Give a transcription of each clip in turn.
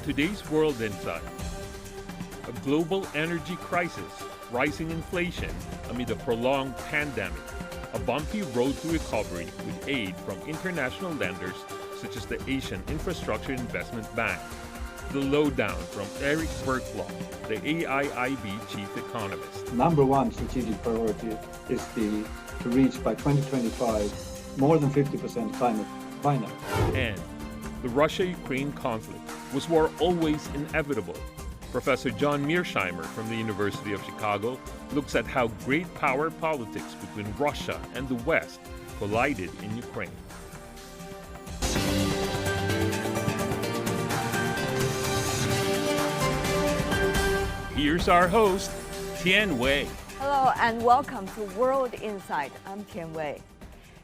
today's World Insight. A global energy crisis, rising inflation amid a prolonged pandemic, a bumpy road to recovery with aid from international lenders such as the Asian Infrastructure Investment Bank. The lowdown from Erik Berglof, the AIIB chief economist. Number one strategic priority is to reach by 2025 more than 50% climate finance. And the Russia-Ukraine conflict. Was war always inevitable? Professor John Mearsheimer from the University of Chicago looks at how great power politics between Russia and the West collided in Ukraine. Here's our host, Tian Wei. Hello and welcome to World Insight. I'm Tian Wei.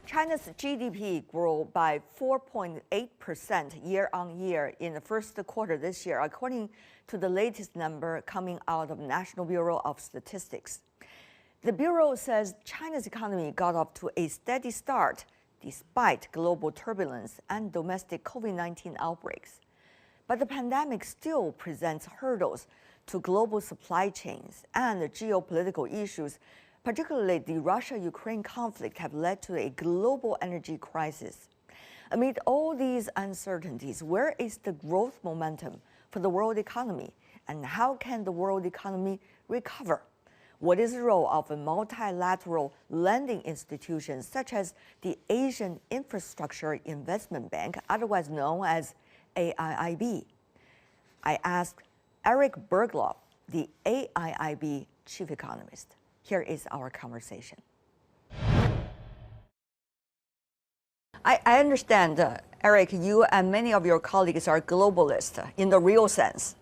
China's GDP grew by 4.8% year on year in the first quarter this year, according to the latest number coming out of National Bureau of Statistics. The Bureau says China's economy got off to a steady start despite global turbulence and domestic COVID-19 outbreaks. But the pandemic still presents hurdles to global supply chains, and the geopolitical issues, particularly the Russia-Ukraine conflict, have led to a global energy crisis. Amid all these uncertainties, where is the growth momentum for the world economy, and how can the world economy recover? What is the role of a multilateral lending institutions such as the Asian Infrastructure Investment Bank, otherwise known as AIIB? I asked Erik Berglof, the AIIB chief economist. Here is our conversation. I understand, Erik, you and many of your colleagues are globalists in the real sense.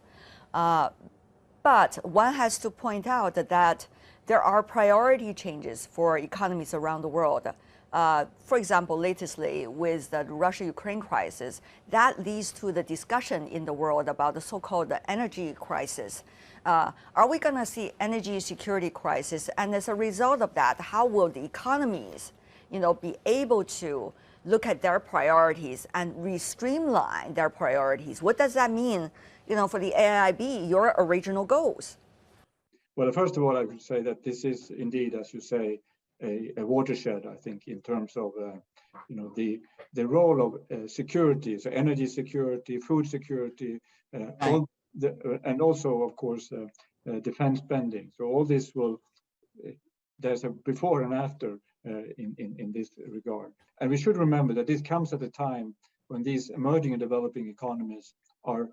But one has to point out that there are priority changes for economies around the world. For example, lately with the Russia-Ukraine crisis, that leads to the discussion in the world about the so-called energy crisis. Are we going to see energy security crisis? And as a result of that, how will the economies, be able to look at their priorities and re-streamline their priorities? What does that mean, for the AIIB, your original goals? Well, first of all, I would say that this is indeed, as you say, a watershed, I think, in terms of the role of security, so energy security, food security, and also, of course, defense spending. So all this there's a before and after in this regard. And we should remember that this comes at a time when these emerging and developing economies are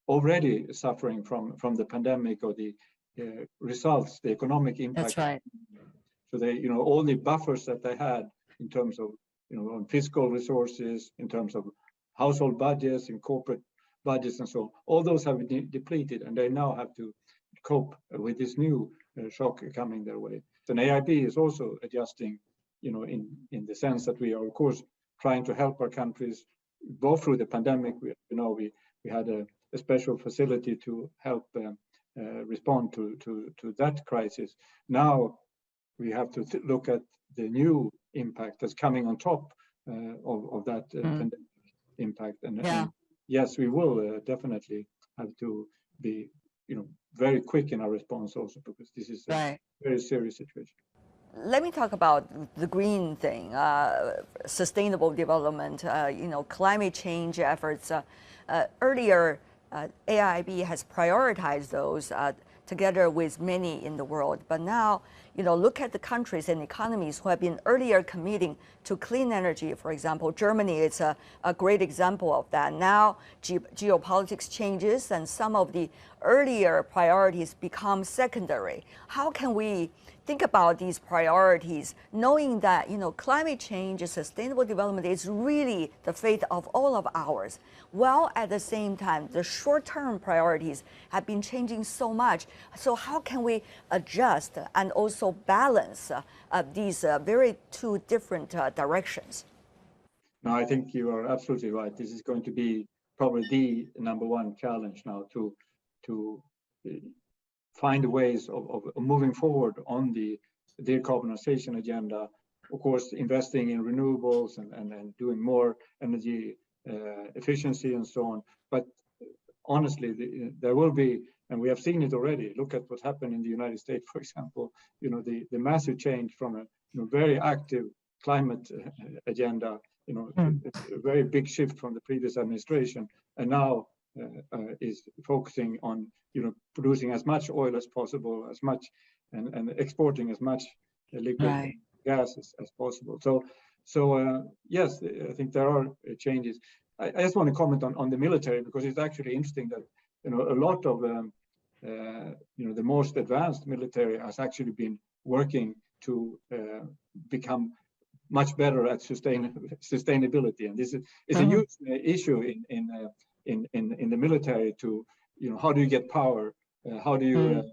already suffering from the pandemic or the results, the economic impact. That's right. So they, all the buffers that they had in terms of, on fiscal resources, in terms of household budgets and corporate budgets and so on, all those have been depleted, and they now have to cope with this new shock coming their way. So AIIB is also adjusting, in the sense that we are, of course, trying to help our countries go through the pandemic. We had a special facility to help respond to that crisis. Now we have to look at the new impact that's coming on top of that pandemic impact. And yes, we will definitely have to be, very quick in our response also, because this is a very serious situation. Let me talk about the green thing, sustainable development, climate change efforts. Earlier, AIIB has prioritized those together with many in the world. But now, look at the countries and economies who have been earlier committing to clean energy. For example, Germany is a great example of that. Now, geopolitics changes and some of the earlier priorities become secondary. How can we think about these priorities, knowing that, climate change and sustainable development is really the fate of all of ours, while at the same time, the short-term priorities have been changing so much. So how can we adjust and also balance these very two different directions? No, I think you are absolutely right. This is going to be probably the number one challenge now to find ways of moving forward on the decarbonization agenda. Of course, investing in renewables and doing more energy efficiency and so on. But honestly, there will be, and we have seen it already. Look at what happened in the United States, for example. The massive change from a very active climate agenda, a very big shift from the previous administration, and now is focusing on producing as much oil as possible, as much, and exporting as much liquid gas as possible. So yes, I think there are changes. I just want to comment on the military, because it's actually interesting that a lot of the most advanced military has actually been working to become much better at sustainability, and this is a huge issue in the military. To how do you get power? How do you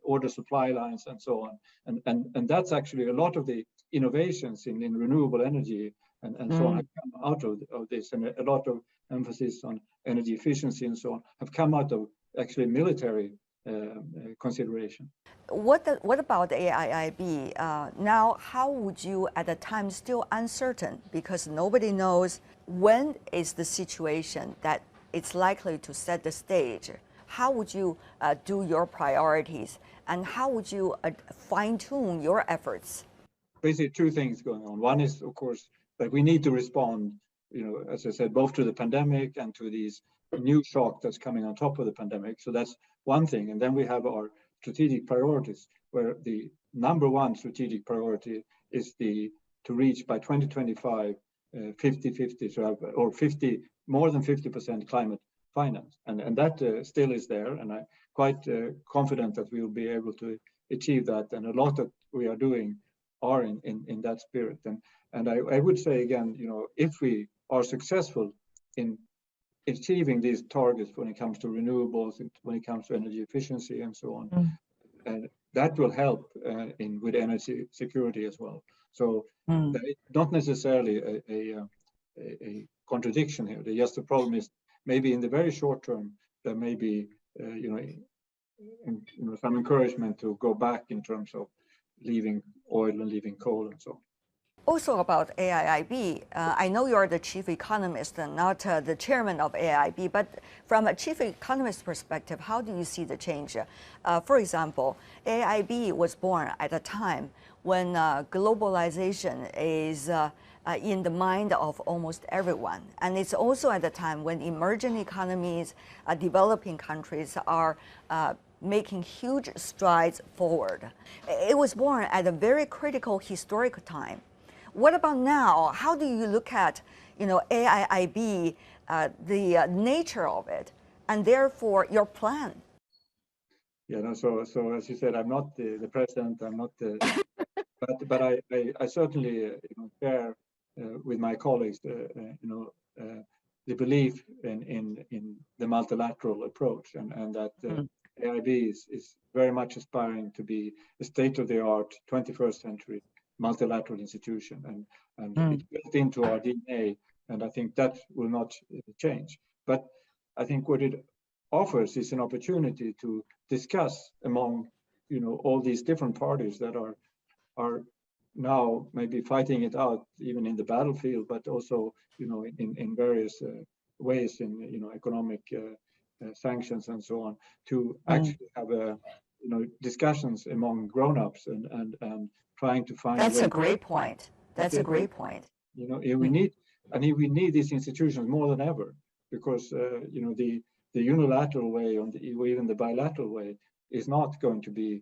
order supply lines and so on? And that's actually a lot of the innovations in renewable energy and so on have come out of this, and a lot of emphasis on energy efficiency and so on have come out of actually military consideration. What about AIIB? Now, how would you, at the time still uncertain, because nobody knows when is the situation that it's likely to set the stage, how would you do your priorities, and how would you fine-tune your efforts? Basically, two things going on. One is, of course, that we need to respond, as I said, both to the pandemic and to these new shock that's coming on top of the pandemic. So that's one thing. And then we have our strategic priorities, where the number one strategic priority is to reach by 2025 50-50, or more than 50% climate finance, and that still is there, and I'm quite confident that we will be able to achieve that. And a lot that we are doing are in that spirit. And I would say again, if we are successful in achieving these targets when it comes to renewables, when it comes to energy efficiency and so on, and that will help with energy security as well. So not necessarily a contradiction here. Just the problem is maybe in the very short term there may be some encouragement to go back in terms of leaving oil and leaving coal and so on. Also about AIIB, I know you're the chief economist and not the chairman of AIIB, but from a chief economist perspective, how do you see the change? For example, AIIB was born at a time when globalization is in the mind of almost everyone. And it's also at a time when emerging economies, developing countries are making huge strides forward. It was born at a very critical historic time. What about now? How do you look at, AIIB, the nature of it, and therefore your plan? Yeah, so as you said, I'm not the president. I'm not the, but I certainly share with my colleagues the belief in the multilateral approach, and that AIIB is very much aspiring to be a state-of-the-art 21st century multilateral institution, and it's built into our DNA, and I think that will not change. But I think what it offers is an opportunity to discuss among all these different parties that are now maybe fighting it out even in the battlefield, but also in various ways in economic sanctions and so on, to actually have discussions among grown-ups and trying to find. That's a great point. That's a great point. We need these institutions more than ever, because the unilateral way or even the bilateral way is not going to be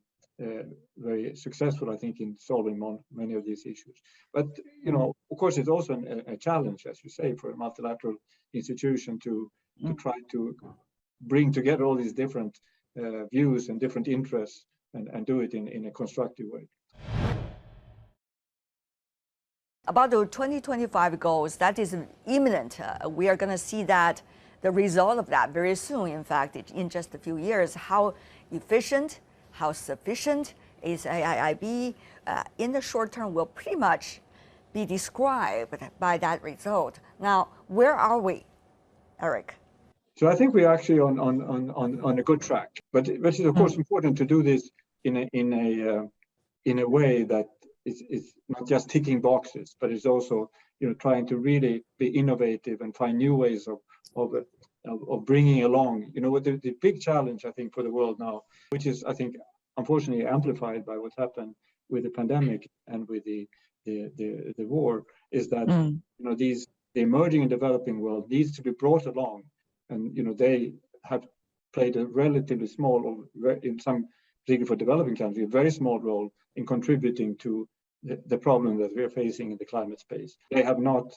very successful, I think, in solving many of these issues. But of course, it's also a challenge, as you say, for a multilateral institution to try to bring together all these different views and different interests and do it in a constructive way. About the 2025 goals, that is imminent. We are going to see the result of that very soon. In fact, in just a few years, how efficient, how sufficient is AIIB in the short term will pretty much be described by that result. Now, where are we, Erik? So I think we're actually on a good track, but it's of course important to do this in a way that it's not just ticking boxes, but it's also trying to really be innovative and find new ways of of bringing along, the big challenge, I think, for the world now, which is, I think, unfortunately amplified by what's happened with the pandemic and with the war, is that, the emerging and developing world needs to be brought along. And, they have played a relatively small, or in some, particularly for developing countries, a very small role in contributing to the problem that we're facing in the climate space. They have not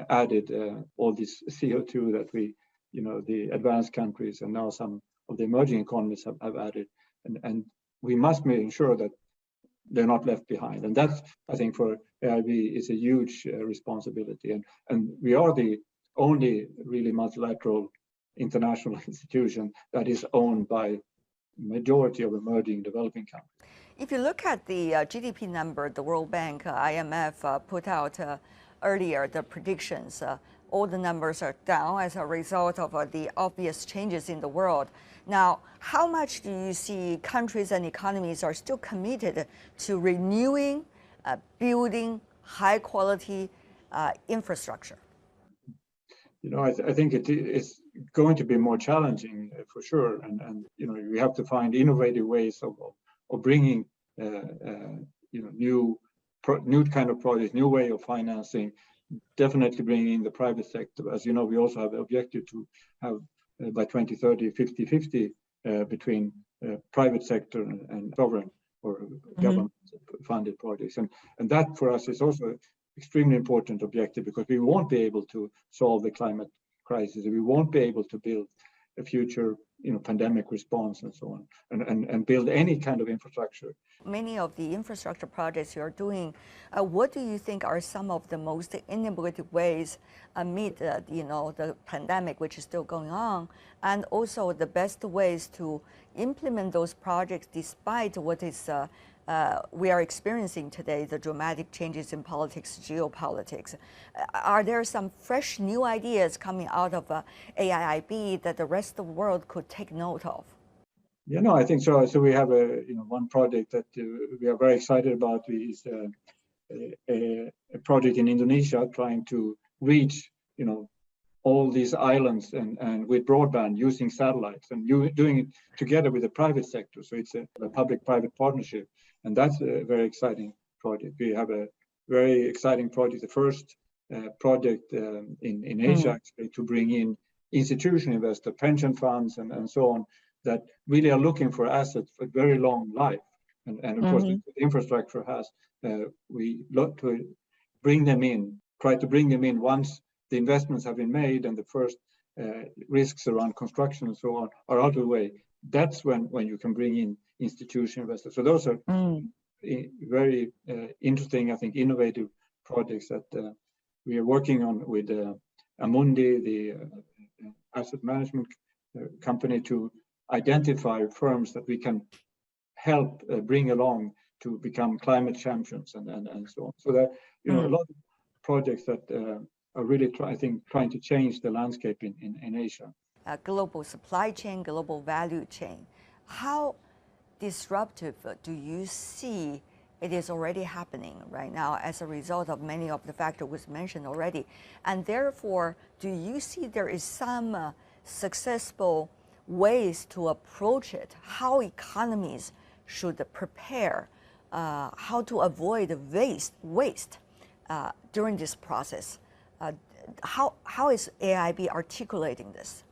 added all this CO2 that we, the advanced countries and now some of the emerging economies have added. And we must make sure that they're not left behind. And that's, I think, for AIIB is a huge responsibility. And we are the only really multilateral international institution that is owned by majority of emerging developing countries. If you look at the GDP number, the World Bank, IMF put out earlier the predictions, all the numbers are down as a result of the obvious changes in the world. Now, how much do you see countries and economies are still committed to renewing, building high quality infrastructure? I think it is going to be more challenging for sure. And we have to find innovative ways of bringing, new kind of projects, new way of financing, definitely bringing in the private sector. As you know, we also have the objective to have by 2030, 50-50 between private sector and sovereign or government funded projects. And that for us is also extremely important objective, because we won't be able to solve the climate crisis. We won't be able to build a future, pandemic response and so on, and build any kind of infrastructure. Many of the infrastructure projects you're doing, what do you think are some of the most innovative ways amid, the pandemic, which is still going on, and also the best ways to implement those projects despite what is we are experiencing today, the dramatic changes in politics, geopolitics? Are there some fresh new ideas coming out of AIIB that the rest of the world could take note of? Yeah, no, I think so. So we have one project that we are very excited about. Is a project in Indonesia trying to reach, all these islands and with broadband using satellites, and doing it together with the private sector. So it's a public-private partnership. And that's a very exciting project. We have a very exciting project, the first project in Asia actually, to bring in institutional investors, pension funds and so on, that really are looking for assets for very long life. And of course, the infrastructure has, we look to bring them in, try to bring them in once the investments have been made and the first risks around construction and so on are out of the way. That's when you can bring in institutional investors. So those are very interesting, I think, innovative projects that we are working on with Amundi, the asset management company, to identify firms that we can help bring along to become climate champions and so on. So that, a lot of projects that are really, trying to change the landscape in Asia. Global supply chain, global value chain. How disruptive do you see it is already happening right now as a result of many of the factors was mentioned already? And therefore, do you see there is some successful ways to approach it? How economies should prepare, how to avoid waste during this process? How is AIIB articulating this?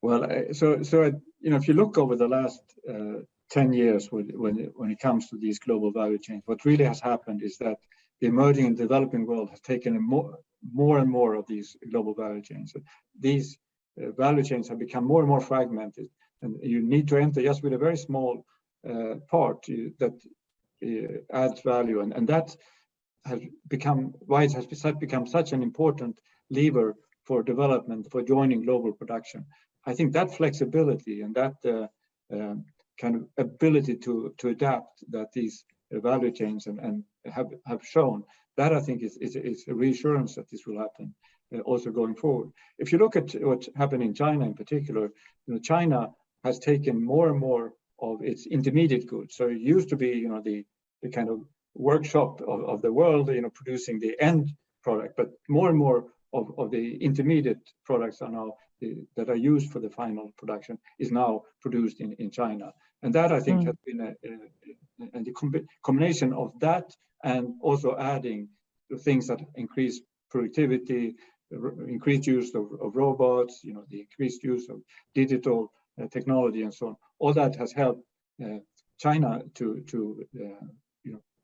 Well, if you look over the last 10 years, when it comes to these global value chains, what really has happened is that the emerging and developing world has taken more and more of these global value chains. These value chains have become more and more fragmented, and you need to enter just with a very small part that adds value, and that has become why it has become such an important lever for development, for joining global production. I think that flexibility and that kind of ability to adapt that these value chains and have shown, that I think is a reassurance that this will happen also going forward. If you look at what's happened in China in particular, China has taken more and more of its intermediate goods. So it used to be, the kind of workshop of the world, producing the end product, but more and more of the intermediate products are now that are used for the final production is now produced in China. And that, I think, has been the combination of that and also adding the things that increase productivity, increased use of robots, the increased use of digital technology and so on. All that has helped China to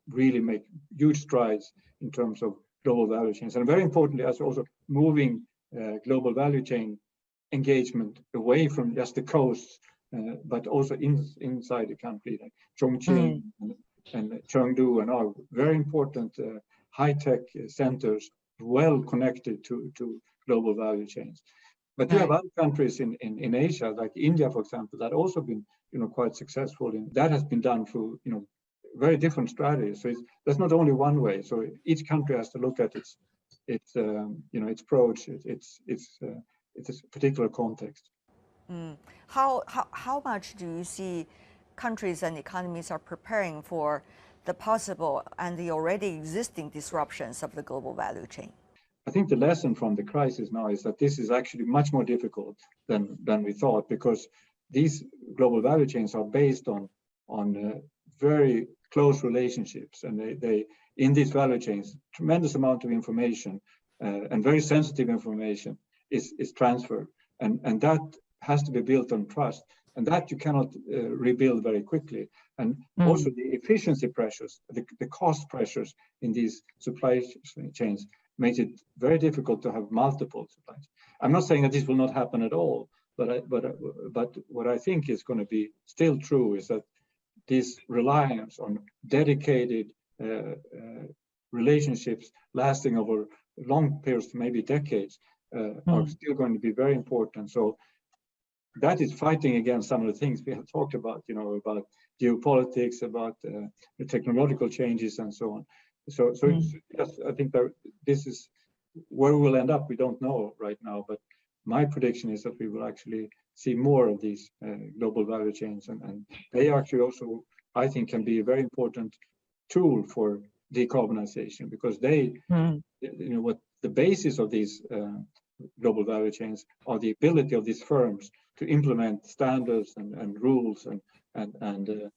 really make huge strides in terms of global value chains. And very importantly, as also moving global value chain engagement away from just the coasts, but also inside the country, like Chongqing and Chengdu, and are very important high-tech centers, well connected to global value chains. But you have other countries in Asia, like India, for example, that also been quite successful. That has been done through very different strategies. So there's not only one way. So each country has to look at its approach, its particular context. How much do you see countries and economies are preparing for the possible and the already existing disruptions of the global value chain? I think the lesson from the crisis now is that this is actually much more difficult than we thought, because these global value chains are based on very close relationships, and they in these value chains, tremendous amount of information and very sensitive information is transferred, and that has to be built on trust, and that you cannot rebuild very quickly. And also the efficiency pressures, the cost pressures in these supply chains makes it very difficult to have multiple supplies. I'm not saying that this will not happen at all, but what I think is going to be still true is that this reliance on dedicated relationships lasting over long periods, maybe decades, are still going to be very important. So that is fighting against some of the things we have talked about, about geopolitics, about the technological changes and so on. So yes, I think that this is where we'll end up. We don't know right now, but my prediction is that we will actually see more of these global value chains, and they actually also, I think, can be a very important tool for decarbonization, because they, what the basis of these global value chains are the ability of these firms to implement standards and rules and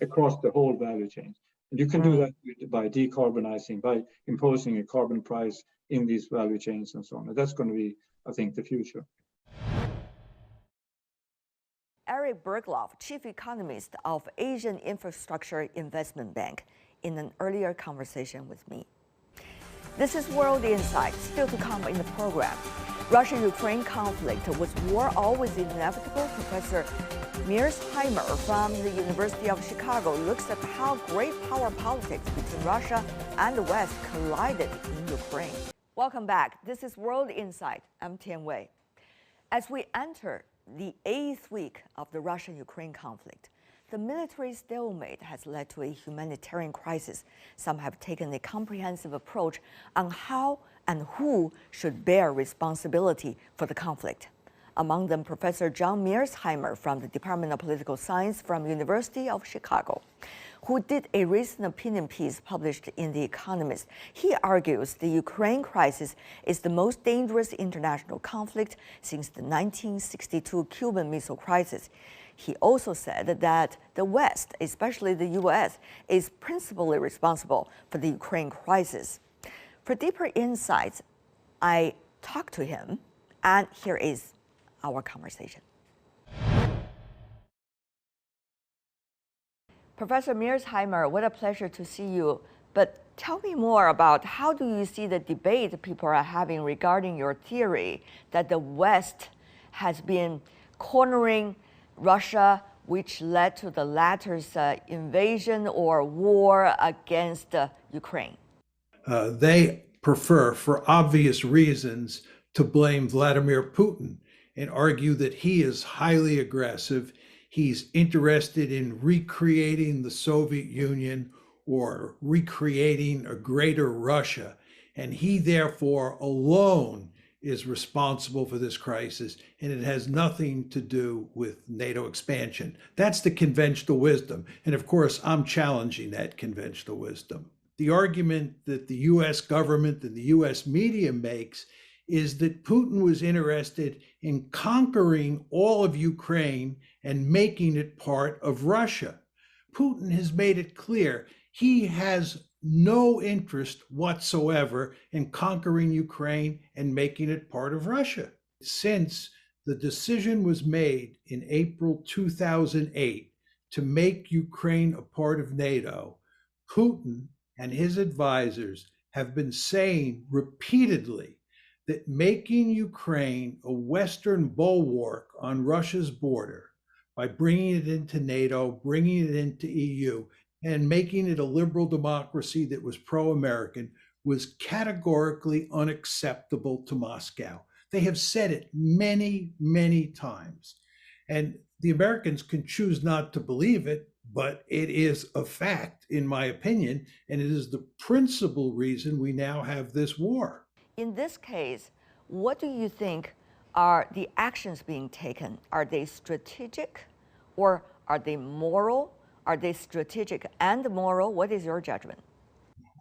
across the whole value chain. And you can do that by decarbonizing, by imposing a carbon price in these value chains and so on. And that's going to be, I think, the future. Erik Berglof, Chief Economist of Asian Infrastructure Investment Bank, in an earlier conversation with me. This is World Insight. Still to come in the program. Russia-Ukraine conflict. Was war always inevitable? Professor Mearsheimer from the University of Chicago looks at how great power politics between Russia and the West collided in Ukraine. Welcome back. This is World Insight. I'm Tian Wei. As we enter the 8th week of the Russia-Ukraine conflict, the military stalemate has led to a humanitarian crisis. Some have taken a comprehensive approach on how and who should bear responsibility for the conflict. Among them, Professor John Mearsheimer from the Department of Political Science from University of Chicago, who did a recent opinion piece published in The Economist. He argues the Ukraine crisis is the most dangerous international conflict since the 1962 Cuban Missile Crisis. He also said that the West, especially the US, is principally responsible for the Ukraine crisis. For deeper insights, I talked to him, and here is our conversation. Professor Mearsheimer, what a pleasure to see you. But tell me more about how do you see the debate people are having regarding your theory that the West has been cornering Russia, which led to the latter's invasion or war against Ukraine? They prefer, for obvious reasons, to blame Vladimir Putin and argue that he is highly aggressive. He's interested in recreating the Soviet Union or recreating a greater Russia, and he therefore alone is responsible for this crisis, and it has nothing to do with NATO expansion. That's the conventional wisdom, and of course I'm challenging that conventional wisdom. The argument that the US government and the US media makes is that Putin was interested in conquering all of Ukraine and making it part of Russia. Putin has made it clear he has no interest whatsoever in conquering Ukraine and making it part of Russia. Since the decision was made in April 2008 to make Ukraine a part of NATO, Putin and his advisors have been saying repeatedly that making Ukraine a Western bulwark on Russia's border by bringing it into NATO, bringing it into EU, and making it a liberal democracy that was pro-American was categorically unacceptable to Moscow. They have said it many, many times. And the Americans can choose not to believe it, but it is a fact, in my opinion, and it is the principal reason we now have this war. In this case, what do you think are the actions being taken? Are they strategic or are they moral? Are they strategic and moral? What is your judgment?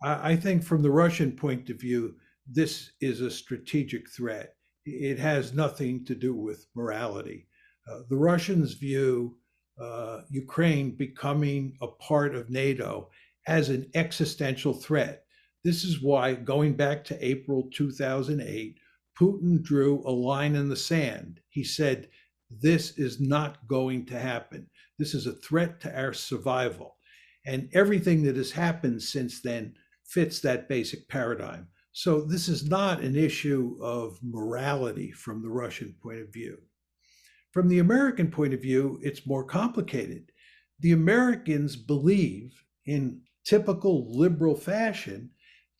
I think from the Russian point of view, this is a strategic threat. It has nothing to do with morality. The Russians view Ukraine becoming a part of NATO as an existential threat. This is why, going back to April 2008, Putin drew a line in the sand. He said, this is not going to happen. This is a threat to our survival. And everything that has happened since then fits that basic paradigm. So this is not an issue of morality from the Russian point of view. From the American point of view, it's more complicated. The Americans believe, in typical liberal fashion,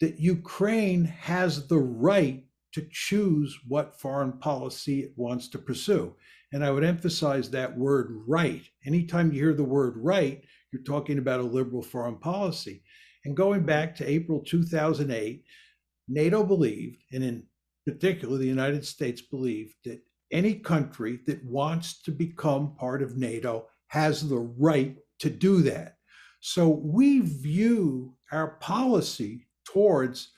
that Ukraine has the right to choose what foreign policy it wants to pursue. And I would emphasize that word right. Anytime you hear the word right, you're talking about a liberal foreign policy. And going back to April 2008, NATO believed, and in particular the United States believed, that any country that wants to become part of NATO has the right to do that. So we view our policy towards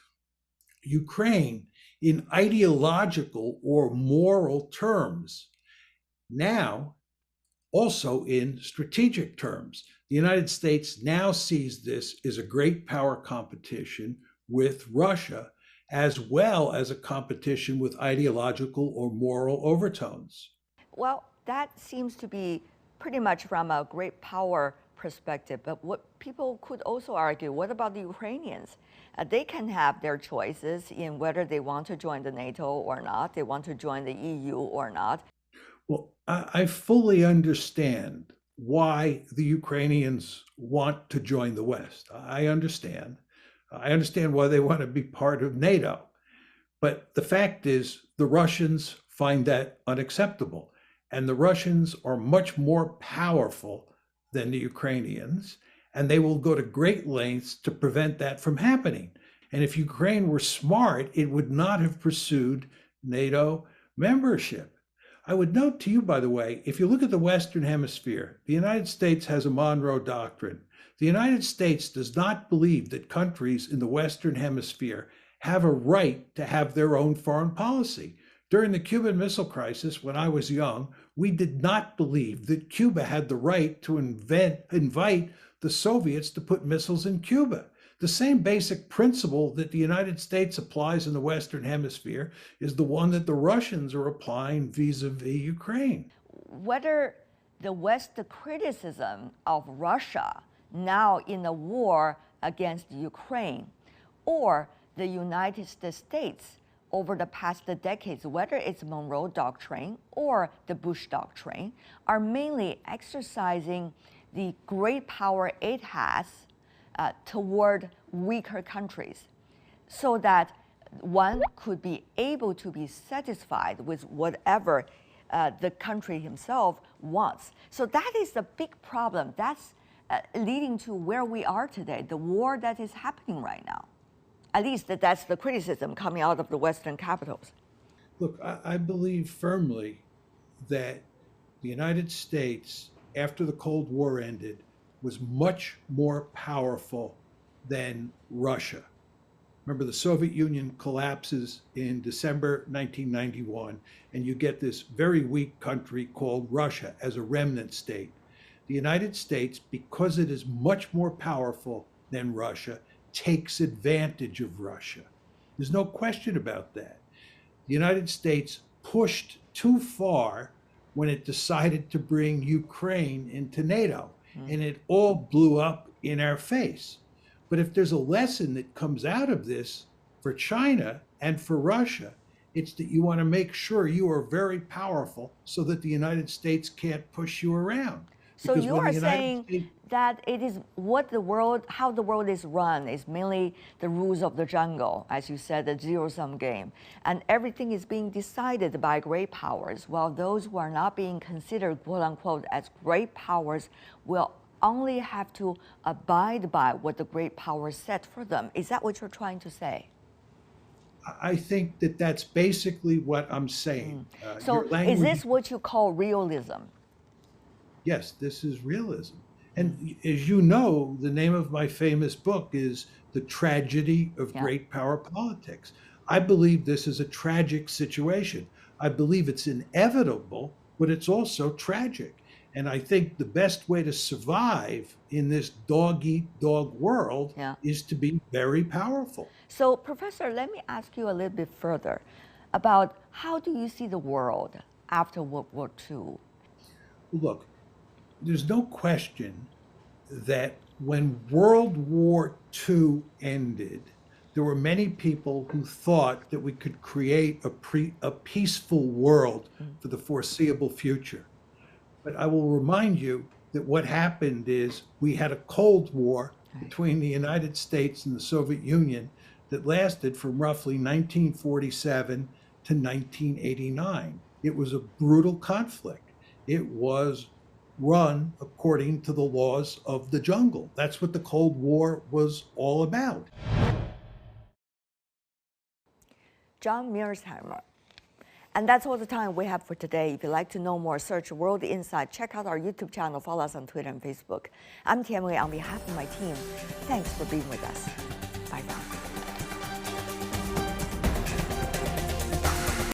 Ukraine in ideological or moral terms. Now, also in strategic terms. The United States now sees this as a great power competition with Russia, as well as a competition with ideological or moral overtones. Well, that seems to be pretty much from a great power perspective. But what people could also argue, what about the Ukrainians? They can have their choices in whether they want to join the NATO or not, they want to join the EU or not. Well, I fully understand why the Ukrainians want to join the West. I understand. I understand why they want to be part of NATO. But the fact is, the Russians find that unacceptable. And the Russians are much more powerful than the Ukrainians, and they will go to great lengths to prevent that from happening. And if Ukraine were smart, it would not have pursued NATO membership. I would note to you, by the way, if you look at the Western Hemisphere, the United States has a Monroe Doctrine. The United States does not believe that countries in the Western Hemisphere have a right to have their own foreign policy. During the Cuban Missile Crisis, when I was young, we did not believe that Cuba had the right to invite the Soviets to put missiles in Cuba. The same basic principle that the United States applies in the Western Hemisphere is the one that the Russians are applying vis-a-vis Ukraine. Whether the West's criticism of Russia now in the war against Ukraine, or the United States over the past decades, whether it's Monroe Doctrine or the Bush Doctrine, are mainly exercising the great power it has toward weaker countries, so that one could be able to be satisfied with whatever the country himself wants. So that is the big problem. That's leading to where we are today, the war that is happening right now. At least that's the criticism coming out of the Western capitals. Look, I believe firmly that the United States, after the Cold War ended, was much more powerful than Russia. Remember, the Soviet Union collapses in December 1991, and you get this very weak country called Russia as a remnant state. The United States, because it is much more powerful than Russia, takes advantage of Russia. There's no question about that. The United States pushed too far when it decided to bring Ukraine into NATO, and it all blew up in our face. But if there's a lesson that comes out of this for China and for Russia, it's that you want to make sure you are very powerful so that the United States can't push you around. So you are saying that it is what the world, how the world is run is mainly the rules of the jungle, as you said, the zero-sum game. And everything is being decided by great powers, while those who are not being considered, quote unquote, as great powers will only have to abide by what the great powers set for them. Is that what you're trying to say? I think that that's basically what I'm saying. So is this what you call realism? Yes, this is realism. And as you know, the name of my famous book is The Tragedy of Great Power Politics. I believe this is a tragic situation. I believe it's inevitable, but it's also tragic. And I think the best way to survive in this dog-eat-dog world is to be very powerful. So, Professor, let me ask you a little bit further about how do you see the world after World War II? Look, there's no question that when World War II ended, there were many people who thought that we could create a peaceful world for the foreseeable future. But I will remind you that what happened is we had a Cold War between the United States and the Soviet Union that lasted from roughly 1947 to 1989. It was a brutal conflict. It was run according to the laws of the jungle. That's what the Cold War was all about. John Mearsheimer. And that's all the time we have for today. If you'd like to know more, search World Insight. Check out our YouTube channel. Follow us on Twitter and Facebook. I'm Tian Wei on behalf of my team. Thanks for being with us. Bye now.